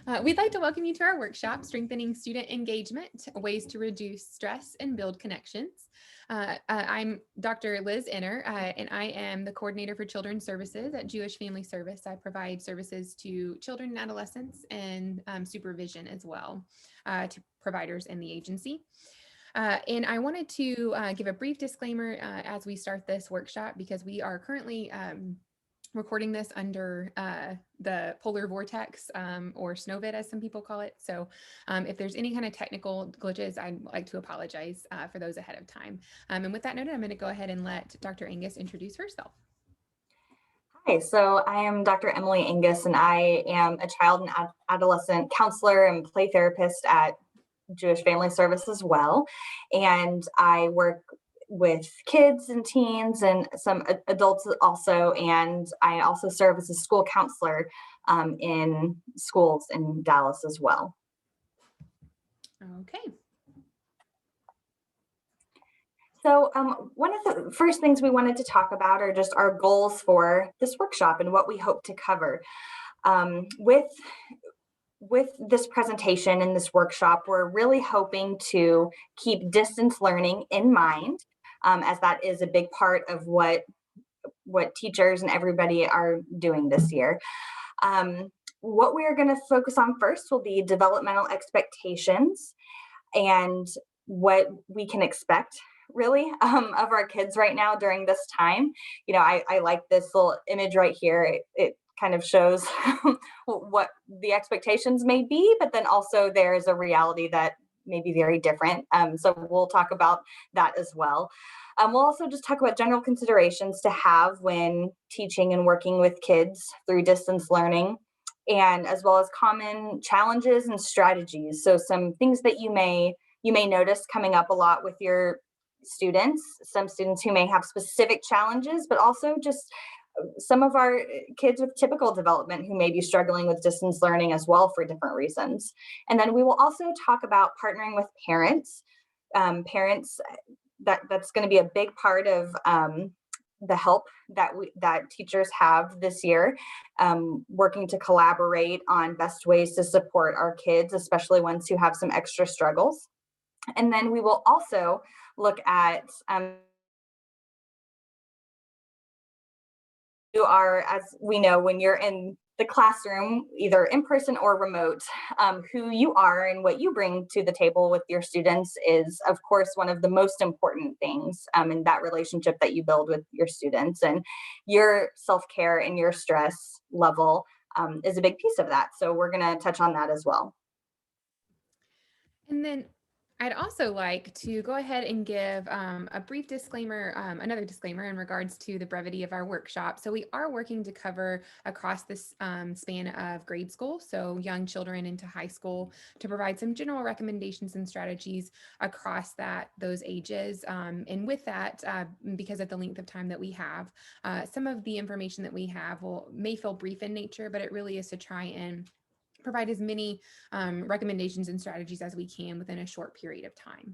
We'd like to welcome you to our workshop, Strengthening Student Engagement, Ways to Reduce Stress and Build Connections. I'm Dr. Liz Inner, and I am the Coordinator for Children's Services at Jewish Family Service. I provide services to children and adolescents and supervision as well to providers in the agency. And I wanted to give a brief disclaimer as we start this workshop because we are currently recording this under the polar vortex or SNOVID as some people call it. So if there's any kind of technical glitches, I'd like to apologize for those ahead of time. And with that noted, I'm going to go ahead and let Dr. Angus introduce herself. Hi, so I am Dr. Emily Angus, and I am a child and adolescent counselor and play therapist at Jewish Family Service as well. And I work with kids and teens and some adults also. And I also serve as a school counselor in schools in Dallas as well. Okay. So one of the first things we wanted to talk about are just our goals for this workshop and what we hope to cover. With this presentation and this workshop, we're really hoping to keep distance learning in mind, as that is a big part of what teachers and everybody are doing this year. What we're going to focus on first will be developmental expectations and what we can expect really of our kids right now during this time. You know, I like this little image right here. It kind of shows what the expectations may be, but then also there's a reality that may be very different. So we'll talk about that as well. We'll also just talk about general considerations to have when teaching and working with kids through distance learning, and as well as common challenges and strategies. So some things that you may notice coming up a lot with your students, some students who may have specific challenges, but also just some of our kids with typical development who may be struggling with distance learning as well for different reasons. And then we will also talk about partnering with parents. That's going to be a big part of the help that teachers have this year, working to collaborate on best ways to support our kids, especially ones who have some extra struggles. And then we will also look at you are, as we know, when you're in the classroom, either in person or remote, who you are and what you bring to the table with your students is, of course, one of the most important things in that relationship that you build with your students. And your self-care and your stress level is a big piece of that. So we're going to touch on that as well. And then I'd also like to go ahead and give a brief disclaimer, another disclaimer in regards to the brevity of our workshop. So we are working to cover across this span of grade school, so young children into high school, to provide some general recommendations and strategies across those ages. And with that, because of the length of time that we have, some of the information that we have may feel brief in nature, but it really is to try and provide as many recommendations and strategies as we can within a short period of time.